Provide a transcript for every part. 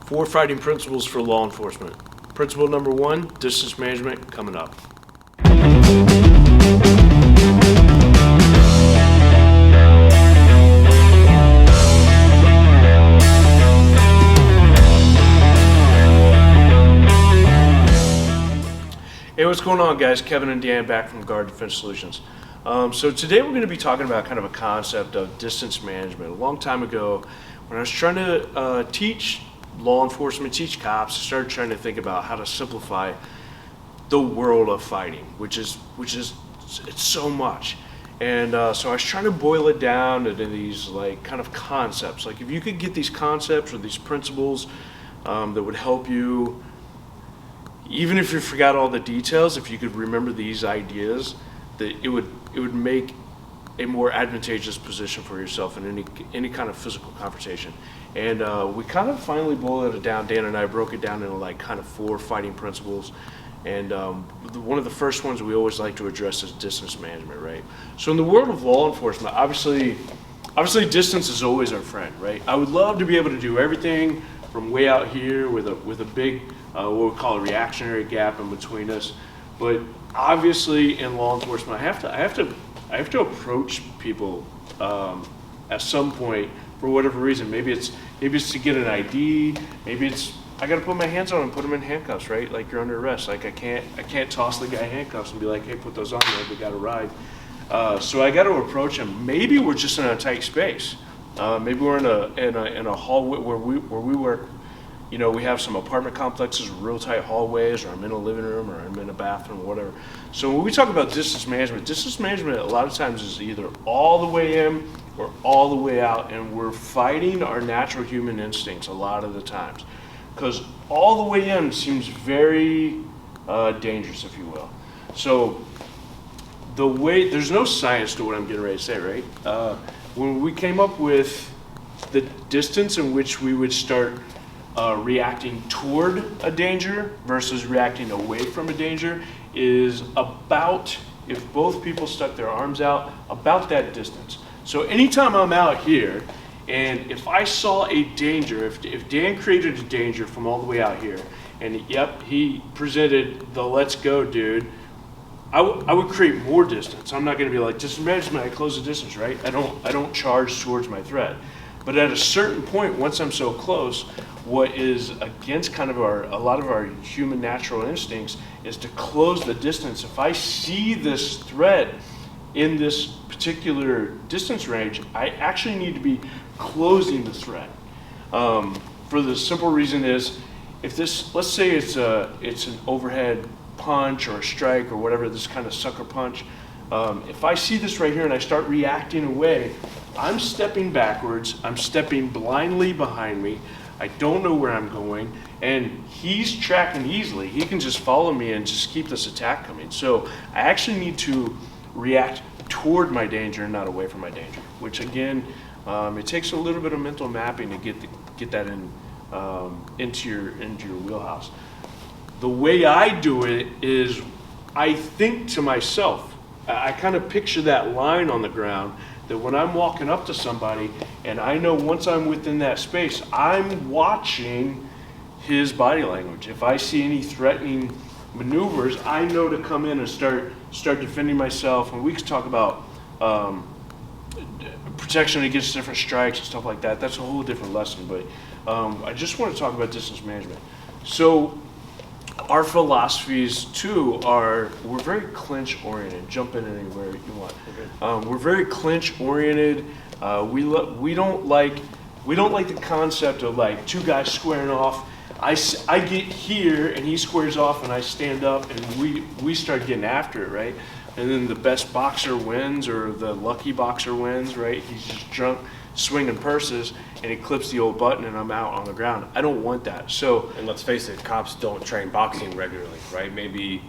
4 fighting principles for law enforcement. Principle number 1, distance management, coming up. Hey, what's going on, guys? Kevin and Dan back from Guard Defense Solutions. So today we're going to be talking about kind of a concept of distance management. A long time ago, when I was trying to teach law enforcement, teach cops, I started trying to think about how to simplify the world of fighting, which is it's so much. And so I was trying to boil it down into these like kind of concepts. Like if you could get these concepts or these principles that would help you, even if you forgot all the details, if you could remember these ideas, that it would make a more advantageous position for yourself in any kind of physical confrontation. And we kind of finally boiled it down. Dan and I broke it down into like kind of 4 fighting principles. And one of the first ones we always like to address is distance management, right? So in the world of law enforcement, obviously distance is always our friend, right? I would love to be able to do everything from way out here with a big what we call a reactionary gap in between us. But obviously in law enforcement, I have to approach people at some point for whatever reason. Maybe it's to get an ID. Maybe it's I got to put my hands on them and put them in handcuffs, right? Like you're under arrest. Like I can't toss the guy handcuffs and be like, hey, put those on there. We got to ride. So I got to approach him. Maybe we're just in a tight space. Maybe we're in a hallway where we work. You know, we have some apartment complexes with real tight hallways, or I'm in a living room, or I'm in a bathroom, or whatever. So when we talk about distance management a lot of times is either all the way in or all the way out, and we're fighting our natural human instincts a lot of the times. Because all the way in seems very dangerous, if you will. So there's no science to what I'm getting ready to say, right? When we came up with the distance in which we would start reacting toward a danger versus reacting away from a danger is about, if both people stuck their arms out, about that distance. So anytime I'm out here, and if I saw a danger, if Dan created a danger from all the way out here, and yep, he presented the let's go dude, I would create more distance. I'm not going to be like, distance management, I close the distance, right? I don't charge towards my threat. But at a certain point, once I'm so close, what is against kind of a lot of our human natural instincts is to close the distance. If I see this threat in this particular distance range, I actually need to be closing the threat. For the simple reason is, if this, let's say it's an overhead punch or a strike or whatever, this kind of sucker punch, if I see this right here and I start reacting away, I'm stepping backwards, I'm stepping blindly behind me, I don't know where I'm going, and he's tracking easily. He can just follow me and just keep this attack coming. So I actually need to react toward my danger and not away from my danger, which again, it takes a little bit of mental mapping to get that into your wheelhouse. The way I do it is I think to myself, I kind of picture that line on the ground, that when I'm walking up to somebody and I know once I'm within that space, I'm watching his body language. If I see any threatening maneuvers, I know to come in and start defending myself. And we can talk about protection against different strikes and stuff like that. That's a whole different lesson, but I just want to talk about distance management. So our philosophies too are, we're very clinch oriented. Jump in anywhere you want. Okay. We're very clinch oriented. We don't like the concept of like 2 guys squaring off. I get here and he squares off and I stand up and we start getting after it, right? And then the best boxer wins, or the lucky boxer wins, right? He's just drunk, swinging purses, and he clips the old button and I'm out on the ground. I don't want that. So, and let's face it, cops don't train boxing regularly, right? Maybe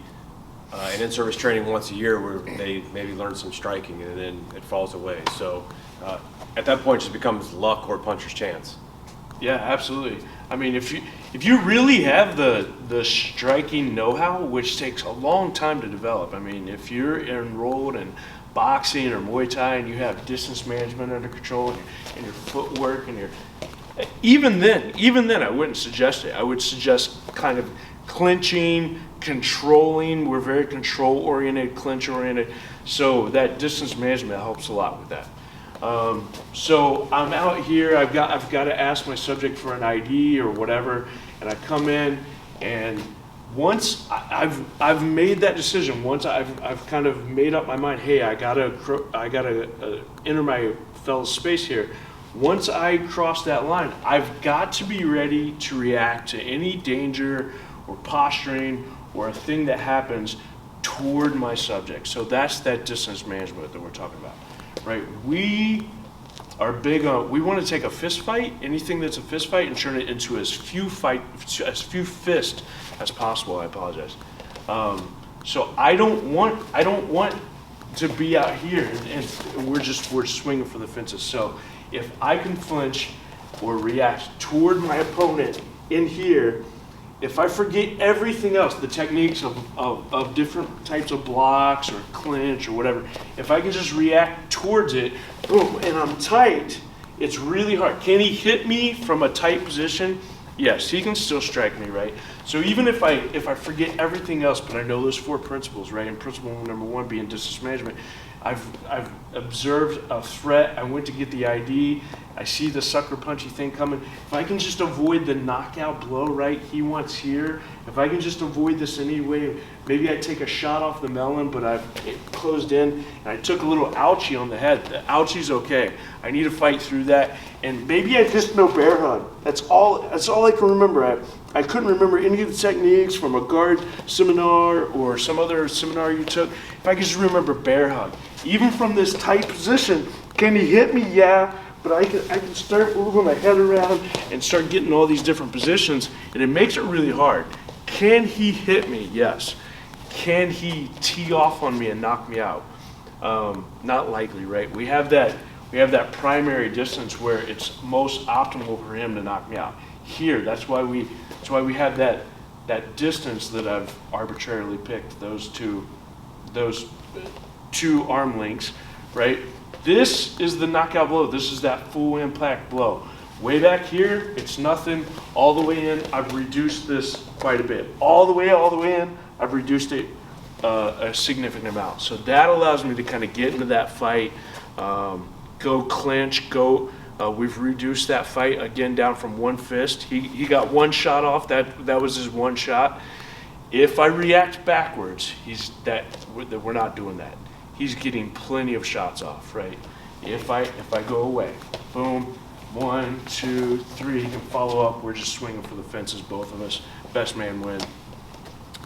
an in-service training once a year where they maybe learn some striking and then it falls away. So at that point it just becomes luck or puncher's chance. Yeah, absolutely. I mean, if you really have the striking know-how, which takes a long time to develop. I mean, if you're enrolled in boxing or Muay Thai and you have distance management under control and your footwork and Even then, I wouldn't suggest it. I would suggest kind of clinching, controlling. We're very control-oriented, clinch-oriented. So that distance management helps a lot with that. So I'm out here. I've got to ask my subject for an ID or whatever, and I come in, and once I've made that decision, once I've kind of made up my mind, hey, I gotta enter my fellow's space here. Once I cross that line, I've got to be ready to react to any danger or posturing or a thing that happens toward my subject. So that's that distance management that we're talking about, right? We are big on, we want to take a fist fight, anything that's a fist fight, and turn it into as few fists as possible. I apologize. So I don't want to be out here and we're swinging for the fences. So if I can flinch or react toward my opponent in here, if I forget everything else, the techniques of different types of blocks or clinch or whatever, if I can just react towards it, boom, and I'm tight, it's really hard. Can he hit me from a tight position? Yes, he can still strike me, right? So even if I forget everything else, but I know those 4 principles, right? And principle number 1 being distance management, I've observed a threat. I went to get the ID. I see the sucker punchy thing coming. If I can just avoid the knockout blow, right, he wants here. If I can just avoid this anyway, maybe I take a shot off the melon, but I've closed in, and I took a little ouchie on the head. The ouchie's okay. I need to fight through that. And maybe I just know bear hug. That's all I can remember. I couldn't remember any of the techniques from a guard seminar or some other seminar you took. If I could just remember bear hug. Even from this tight position, can he hit me? Yeah. But I can start moving my head around and start getting all these different positions, and it makes it really hard. Can he hit me? Yes. Can he tee off on me and knock me out? Not likely, right? We have that primary distance where it's most optimal for him to knock me out. Here, that's why we have that distance that I've arbitrarily picked, those two arm lengths, right? This is the knockout blow. This is that full impact blow. Way back here, it's nothing. All the way in, I've reduced this quite a bit. All the way in, I've reduced it a significant amount. So that allows me to kind of get into that fight, go clinch, we've reduced that fight again down from 1 fist. He got 1 shot off. That was his 1 shot. If I react backwards, we're not doing that. He's getting plenty of shots off, right? If I go away, boom, 1, 2, 3, he can follow up. We're just swinging for the fences, both of us. Best man win.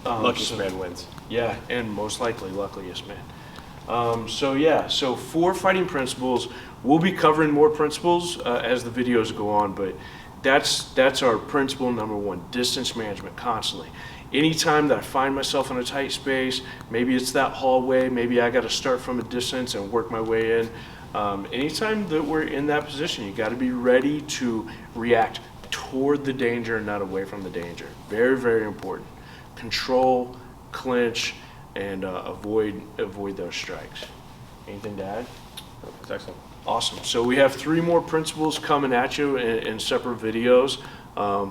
Luckiest man wins. Yeah, and most likely luckiest man. So 4 fighting principles. We'll be covering more principles as the videos go on, but that's our principle number 1, distance management constantly. Anytime that I find myself in a tight space, maybe it's that hallway, maybe I got to start from a distance and work my way in. Anytime that we're in that position, you got to be ready to react toward the danger and not away from the danger. Very, very important. Control, clinch, and avoid those strikes. Anything to add? That's excellent. Awesome. So we have 3 more principles coming at you in separate videos.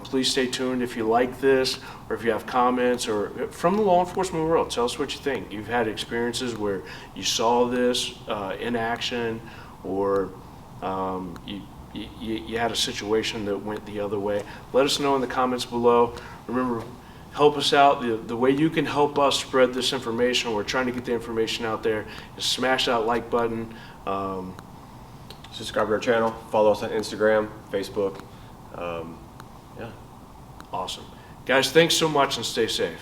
Please stay tuned if you like this, or if you have comments, or from the law enforcement world, tell us what you think. You've had experiences where you saw this in action, or you had a situation that went the other way. Let us know in the comments below. Remember, help us out. The way you can help us spread this information, we're trying to get the information out there, is smash that like button. Subscribe to our channel. Follow us on Instagram, Facebook. Yeah. Awesome. Guys, thanks so much and stay safe.